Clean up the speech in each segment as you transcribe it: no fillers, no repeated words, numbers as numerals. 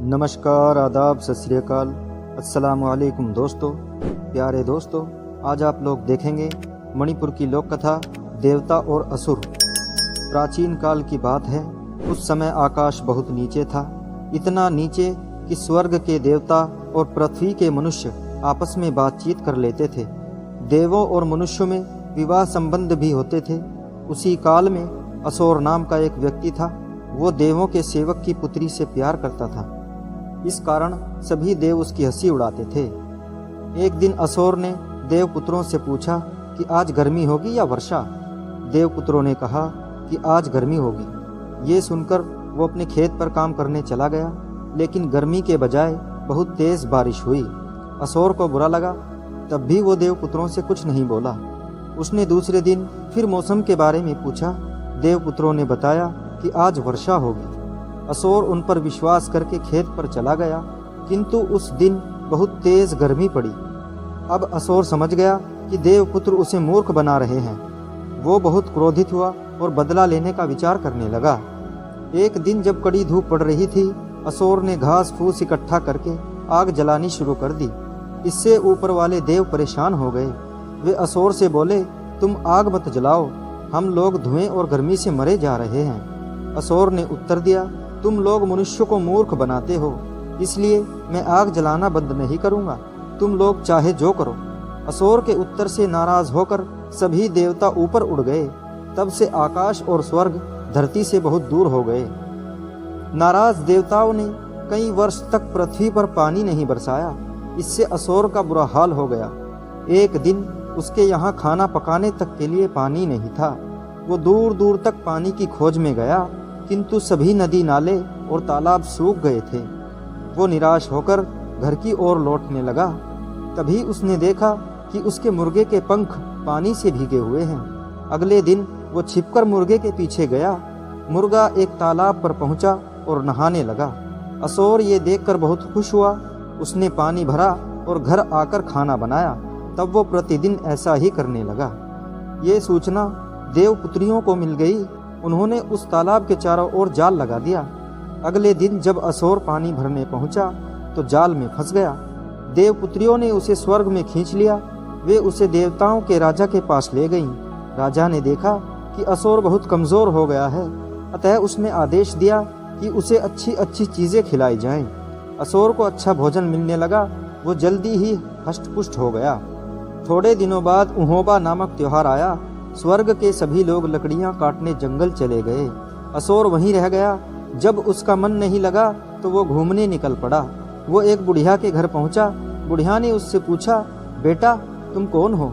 नमस्कार, आदाब, सत श्री अकाल, अस्सलाम वालेकुम दोस्तों। प्यारे दोस्तों, आज आप लोग देखेंगे मणिपुर की लोक कथा देवता और असुर। प्राचीन काल की बात है। उस समय आकाश बहुत नीचे था, इतना नीचे कि स्वर्ग के देवता और पृथ्वी के मनुष्य आपस में बातचीत कर लेते थे। देवों और मनुष्यों में विवाह संबंध भी होते थे। उसी काल में असुर नाम का एक व्यक्ति था। वो देवों के सेवक की पुत्री से प्यार करता था। इस कारण सभी देव उसकी हंसी उड़ाते थे। एक दिन असुर ने देवपुत्रों से पूछा कि आज गर्मी होगी या वर्षा। देवपुत्रों ने कहा कि आज गर्मी होगी। ये सुनकर वो अपने खेत पर काम करने चला गया, लेकिन गर्मी के बजाय बहुत तेज बारिश हुई। असुर को बुरा लगा, तब भी वो देवपुत्रों से कुछ नहीं बोला। उसने दूसरे दिन फिर मौसम के बारे में पूछा। देवपुत्रों ने बताया कि आज वर्षा होगी। असुर उन पर विश्वास करके खेत पर चला गया, किंतु उस दिन बहुत तेज गर्मी पड़ी। अब असुर समझ गया कि देवपुत्र उसे मूर्ख बना रहे हैं। वो बहुत क्रोधित हुआ और बदला लेने का विचार करने लगा। एक दिन जब कड़ी धूप पड़ रही थी, असुर ने घास फूस इकट्ठा करके आग जलानी शुरू कर दी। इससे ऊपर वाले देव परेशान हो गए। वे असुर से बोले, तुम आग मत जलाओ, हम लोग धुएं और गर्मी से मरे जा रहे हैं। असुर ने उत्तर दिया, तुम लोग मनुष्य को मूर्ख बनाते हो, इसलिए मैं आग जलाना बंद नहीं करूंगा। तुम लोग चाहे जो करो। असुर के उत्तर से नाराज होकर सभी देवता ऊपर उड़ गए। तब से आकाश और स्वर्ग धरती से बहुत दूर हो गए। नाराज देवताओं ने कई वर्ष तक पृथ्वी पर पानी नहीं बरसाया। इससे असुर का बुरा हाल हो गया। एक दिन उसके यहाँ खाना पकाने तक के लिए पानी नहीं था। वो दूर दूर तक पानी की खोज में गया, किंतु सभी नदी नाले और तालाब सूख गए थे। वो निराश होकर घर की ओर लौटने लगा। तभी उसने देखा कि उसके मुर्गे के पंख पानी से भीगे हुए हैं। अगले दिन वो छिपकर मुर्गे के पीछे गया। मुर्गा एक तालाब पर पहुंचा और नहाने लगा। असुर ये देखकर बहुत खुश हुआ। उसने पानी भरा और घर आकर खाना बनाया। तब वो प्रतिदिन ऐसा ही करने लगा। ये सूचना देवपुत्रियों को मिल गई। उन्होंने उस तालाब के चारों ओर जाल लगा दिया। अगले दिन जब असुर पानी भरने पहुंचा तो जाल में फंस गया। देवपुत्रियों ने उसे स्वर्ग में खींच लिया। वे उसे देवताओं के राजा के पास ले गईं। राजा ने देखा कि असुर बहुत कमजोर हो गया है, अतः उसने आदेश दिया कि उसे अच्छी अच्छी चीजें खिलाई जाएं। असुर को अच्छा भोजन मिलने लगा। वो जल्दी ही हष्टपुष्ट हो गया। थोड़े दिनों बाद उहोबा नामक त्योहार आया। स्वर्ग के सभी लोग लकड़ियां काटने जंगल चले गए। असुर वहीं रह गया। जब उसका मन नहीं लगा तो वो घूमने निकल पड़ा। वो एक बुढ़िया के घर पहुंचा। बुढ़िया ने उससे पूछा, बेटा तुम कौन हो?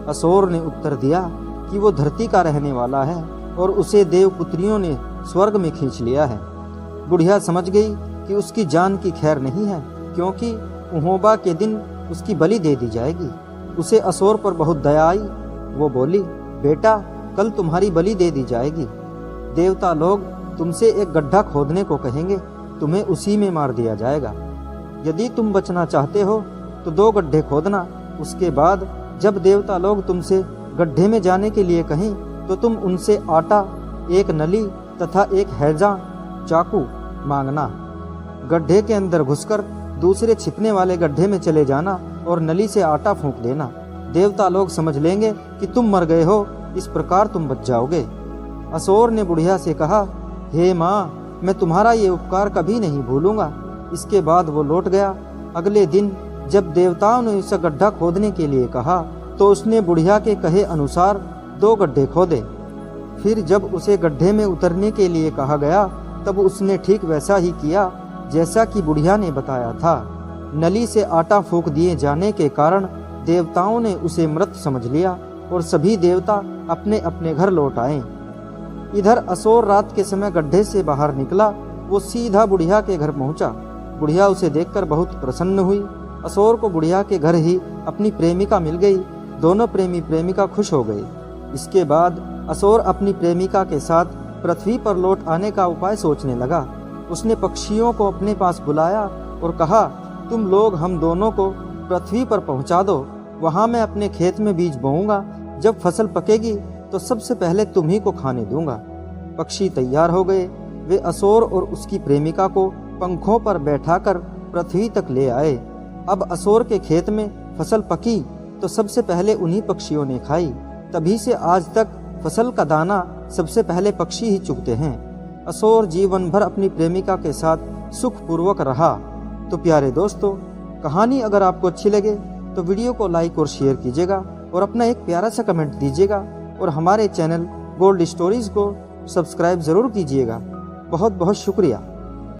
असुर ने उत्तर दिया कि वो धरती का रहने वाला है और उसे देवपुत्रियों ने स्वर्ग में खींच लिया है। बुढ़िया समझ गई कि उसकी जान की खैर नहीं है, क्योंकि उहोबा के दिन उसकी बलि दे दी जाएगी। उसे असुर पर बहुत दया आई। वो बोली, बेटा कल तुम्हारी बलि दे दी जाएगी। देवता लोग तुमसे एक गड्ढा खोदने को कहेंगे, तुम्हें उसी में मार दिया जाएगा। यदि तुम बचना चाहते हो तो 2 गड्ढे खोदना। उसके बाद जब देवता लोग तुमसे गड्ढे में जाने के लिए कहें तो तुम उनसे आटा, एक नली तथा एक हैजा चाकू मांगना। गड्ढे के अंदर घुसकर दूसरे छिपने वाले गड्ढे में चले जाना और नली से आटा फूंक देना। देवता लोग समझ लेंगे कि तुम मर गए हो। इस प्रकार तुम बच जाओगे। असुर ने बुढ़िया से कहा, हे माँ, मैं तुम्हारा ये उपकार कभी नहीं भूलूंगा। इसके बाद वो लौट गया। अगले दिन जब देवताओं ने उसे गड्ढा खोदने के लिए कहा तो उसने बुढ़िया के कहे अनुसार 2 गड्ढे खोदे। फिर जब उसे गड्ढे में उतरने के लिए कहा गया तब उसने ठीक वैसा ही किया जैसा कि बुढ़िया ने बताया था। नली से आटा फूंक दिए जाने के कारण देवताओं ने उसे मृत समझ लिया और सभी देवता अपने अपने घर लौट आए। इधर असुर रात के समय गड्ढे से बाहर निकला। वो सीधा बुढ़िया के घर पहुंचा। बुढ़िया उसे देखकर बहुत प्रसन्न हुई। असुर को बुढ़िया के घर ही अपनी प्रेमिका मिल गई। दोनों प्रेमी प्रेमिका खुश हो गए। इसके बाद असुर अपनी प्रेमिका के साथ पृथ्वी पर लौट आने का उपाय सोचने लगा। उसने पक्षियों को अपने पास बुलाया और कहा, तुम लोग हम दोनों को पृथ्वी पर पहुंचा दो। वहां मैं अपने खेत में बीज बोऊंगा। जब फसल पकेगी तो सबसे पहले तुम्ही को खाने दूंगा। पक्षी तैयार हो गए। वे असुर और उसकी प्रेमिका को पंखों पर बैठाकर पृथ्वी तक ले आए। अब असोर के खेत में फसल पकी तो सबसे पहले उन्हीं पक्षियों ने खाई। तभी से आज तक फसल का दाना सबसे पहले पक्षी ही चुगते हैं। असोर जीवन भर अपनी प्रेमिका के साथ सुखपूर्वक रहा। तो प्यारे दोस्तों, कहानी अगर आपको अच्छी लगे तो वीडियो को लाइक और शेयर कीजिएगा और अपना एक प्यारा सा कमेंट दीजिएगा और हमारे चैनल गोल्ड स्टोरीज को सब्सक्राइब ज़रूर कीजिएगा। बहुत बहुत शुक्रिया।